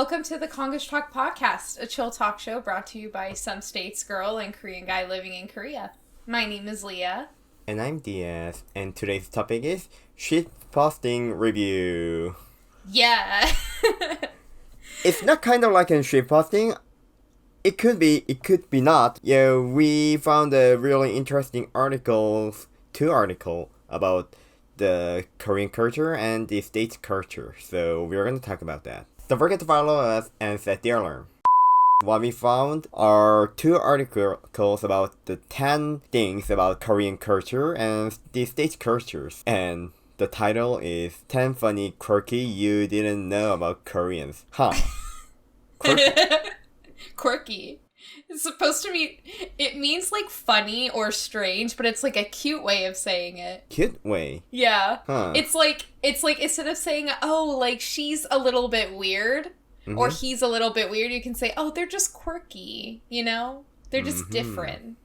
Welcome to the Konglish Talk podcast, a chill talk show brought to you by some States girl and Korean guy living in Korea. My name is Leah. And I'm Diaz, and today's topic is shitposting review. Yeah. It's not kind of like a shitposting. It could be not. Yeah, we found a really interesting two articles about the Korean culture and the States culture. So we're going to talk about that. Don't forget to follow us and set the alarm. What we found are two articles about the 10 things about Korean culture and the States cultures. And the title is 10 Funny Quirky You Didn't Know About Koreans. Huh. Quirky. It's supposed to mean, it means like funny or strange, but it's like a cute way of saying it. Cute way? Yeah. Huh. It's like instead of saying, oh, like she's a little bit weird, or he's a little bit weird, you can say, oh, they're just quirky, you know? They're just different.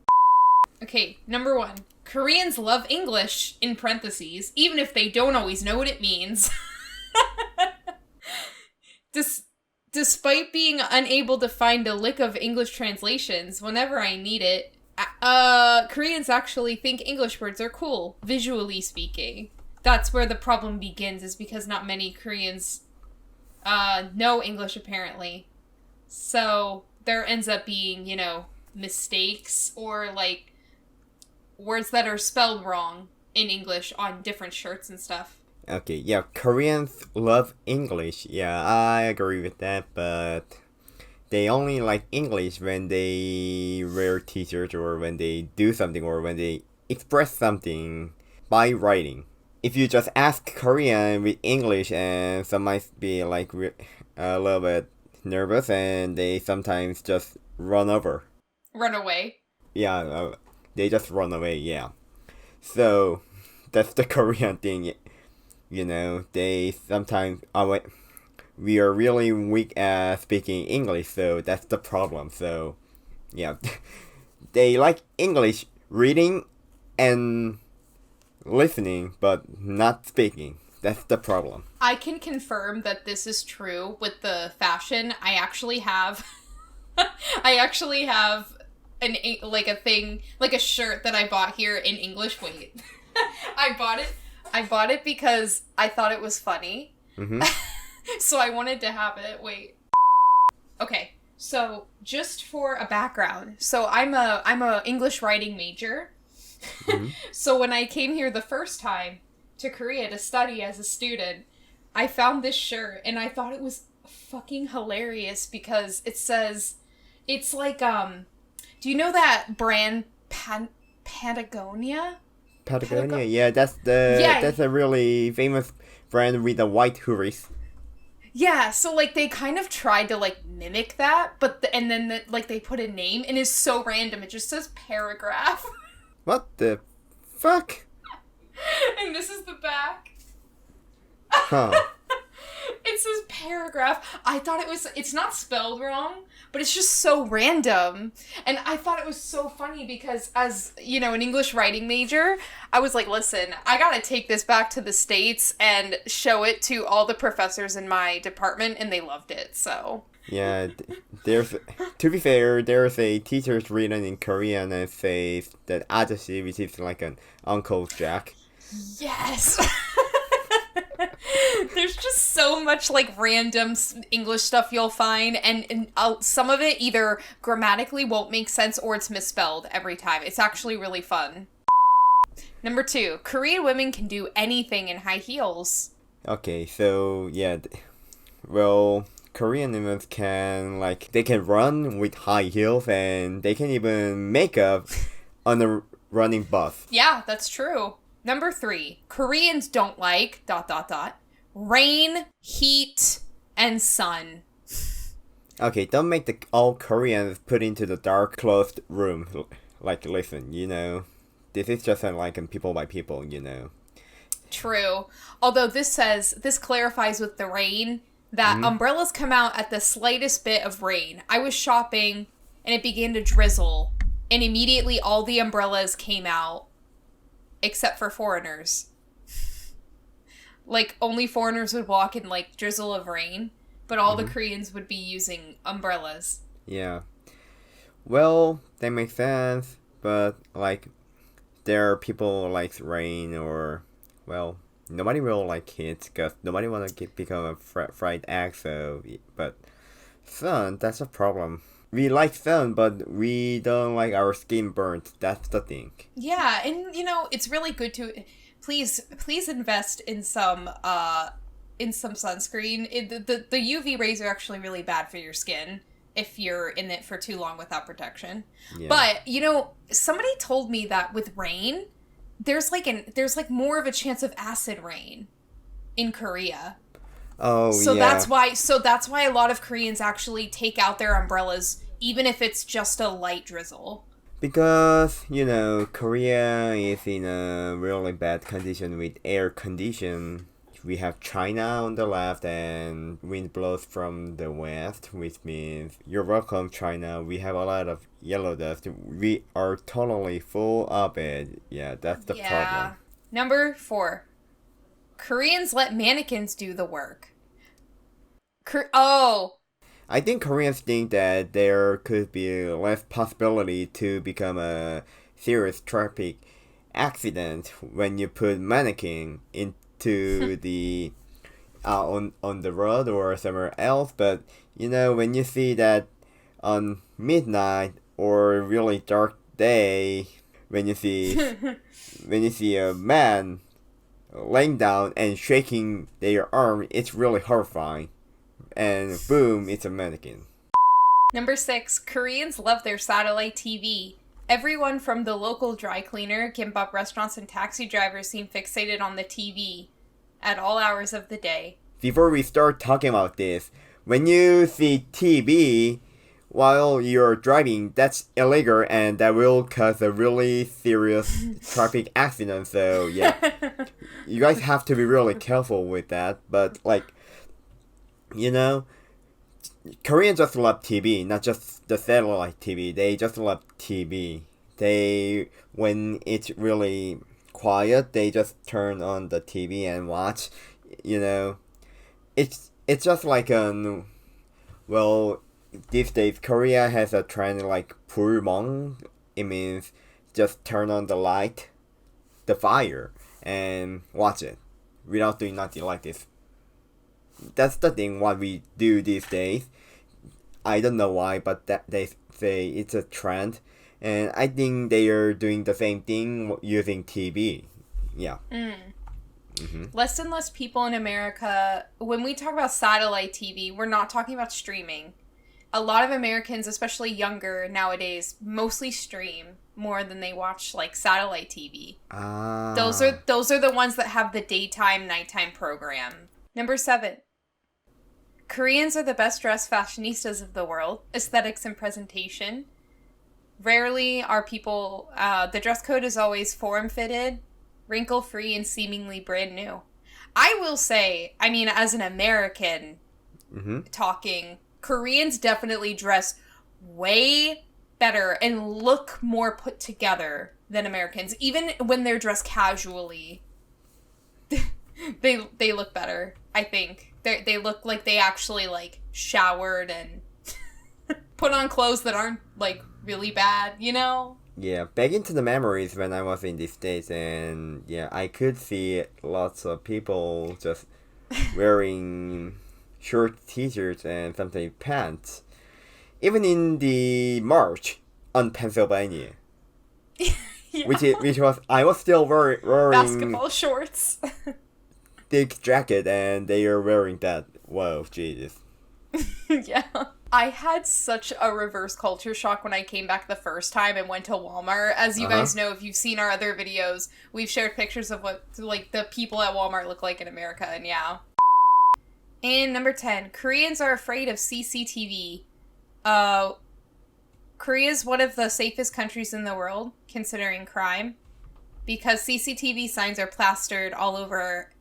Okay, number 1. Koreans love English, in parentheses, even if they don't always know what it means. Despite being unable to find a lick of English translations whenever I need it, Koreans actually think English words are cool, visually speaking. That's where the problem begins, is because not many Koreans know English, apparently. So there ends up being, mistakes or, like, words that are spelled wrong in English on different shirts and stuff. Okay, yeah, Koreans love English. Yeah, I agree with that, but they only like English when they wear t-shirts or when they do something or when they express something by writing. If you just ask Korean with English, and some might be like a little bit nervous and they sometimes just run away. Yeah, they just run away, yeah. So, that's the Korean thing. They sometimes we are really weak at speaking English, so that's the problem. So, yeah, they like English reading and listening, but not speaking. That's the problem. I can confirm that this is true with the fashion. I actually have a shirt that I bought here in English. Wait, I bought it because I thought it was funny. So I wanted to have it. Wait. Okay. So just for a background. So I'm a English writing major. So when I came here the first time to Korea to study as a student, I found this shirt and I thought it was fucking hilarious because it says, it's like, do you know that brand Patagonia? Patagonia, yeah, that's a really famous brand with the white hoodies. Yeah, so like they kind of tried to like mimic that, but then they put a name and it's so random. It just says paragraph. What the fuck? And this is the back. Huh. It says paragraph. I thought it's not spelled wrong, but it's just so random. And I thought it was so funny because as, an English writing major, I was like, listen, I gotta take this back to the States and show it to all the professors in my department, and they loved it, so. Yeah, to be fair, there's a teacher's written in Korean and says that ajashi, which is like an Uncle Jack. Yes! There's just so much, like, random English stuff you'll find, and some of it either grammatically won't make sense or it's misspelled every time. It's actually really fun. Number 2, Korean women can do anything in high heels. Okay, so, yeah, well, Korean women they can run with high heels, and they can even make up on a running bus. Yeah, that's true. Number 3, Koreans don't like ... rain, heat, and sun. Okay, don't make all Koreans put into the dark, closed room. Like, listen, this is just like people by people, True. Although this clarifies with the rain that umbrellas come out at the slightest bit of rain. I was shopping and it began to drizzle, and immediately all the umbrellas came out, except for foreigners. Like, only foreigners would walk in, like, drizzle of rain. but all the Koreans would be using umbrellas. Yeah. Well, that makes sense, but like there are people like rain or well, nobody will like kids because nobody want to become a fried egg. So, but sun, that's a problem. We like sun, but we don't like our skin burnt. That's the thing. Yeah, and it's really good to please invest in some sunscreen. The UV rays are actually really bad for your skin if you're in it for too long without protection. Yeah. But somebody told me that with rain, there's more of a chance of acid rain in Korea. Oh, so yeah. That's why a lot of Koreans actually take out their umbrellas even if it's just a light drizzle. Because, Korea is in a really bad condition with air condition. We have China on the left and wind blows from the west, which means you're welcome, China. We have a lot of yellow dust. We are totally full of it. Yeah, that's the problem. Number 4. Koreans let mannequins do the work. I think Koreans think that there could be less possibility to become a serious traffic accident when you put mannequin into the on the road or somewhere else. But when you see that on midnight or really dark day, when you see a man laying down and shaking their arm, it's really horrifying. And boom, it's a mannequin. Number 6, Koreans love their satellite TV. Everyone from the local dry cleaner, kimbap restaurants, and taxi drivers seem fixated on the TV at all hours of the day. Before we start talking about this, when you see TV while you're driving, that's illegal and that will cause a really serious traffic accident. So yeah, you guys have to be really careful with that. But Koreans just love TV, not just the satellite TV. They just love TV. When it's really quiet, they just turn on the TV and watch. It's just like these days Korea has a trend like 불멍. It means just turn on the light, the fire, and watch it without doing nothing like this. That's the thing what we do these days. I don't know why, but that they say it's a trend, and I think they are doing the same thing using TV. Yeah. Less and less people in America, when we talk about satellite TV, we're not talking about streaming. A lot of Americans, especially younger nowadays, mostly stream more than they watch satellite TV. Those are the ones that have the daytime, nighttime program. Number 7. Koreans are the best dressed fashionistas of the world. Aesthetics and presentation. Rarely are people... the dress code is always form-fitted, wrinkle-free, and seemingly brand new. I will say, as an American talking, Koreans definitely dress way better and look more put together than Americans. Even when they're dressed casually, they look better, I think. They look like they actually showered and put on clothes that aren't really bad, Yeah, back into the memories when I was in the States, and yeah, I could see lots of people just wearing short t-shirts and sometimes pants. Even in the march on Pennsylvania. Yeah. Which was I was still wearing basketball shorts. thick jacket and they are wearing that. Whoa, Jesus. Yeah. I had such a reverse culture shock when I came back the first time and went to Walmart. As you guys know, if you've seen our other videos, we've shared pictures of what the people at Walmart look like in America, and yeah. And number 10, Koreans are afraid of CCTV. Korea is one of the safest countries in the world, considering crime, because CCTV signs are plastered all over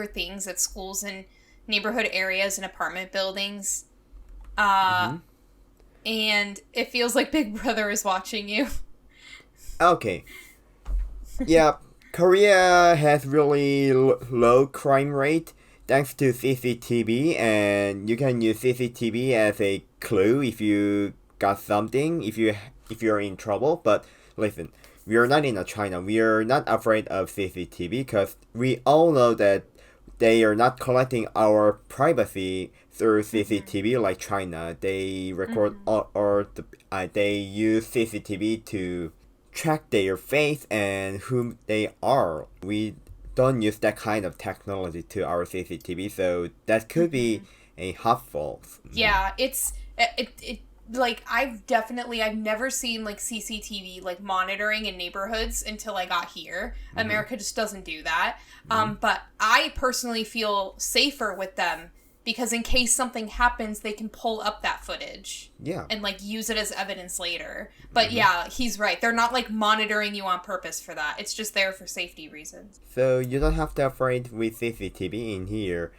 things at schools and neighborhood areas and apartment buildings. And it feels like Big Brother is watching you. Okay. Yeah, Korea has really low crime rate. thanks to CCTV, and you can use CCTV as a clue if you got something, if you're in trouble. But listen, we are not in a China. We are not afraid of CCTV because we all know that they are not collecting our privacy through CCTV like China. They record they use CCTV to track their face and whom they are. We don't use that kind of technology to our CCTV, so that could be a helpful. Yeah, it like I've never seen like CCTV like monitoring in neighborhoods until I got here. America just doesn't do that. But I personally feel safer with them because in case something happens, they can pull up that footage. Yeah. And like use it as evidence later. But yeah, he's right. They're not like monitoring you on purpose for that. It's just there for safety reasons. So you don't have to afraid with CCTV in here.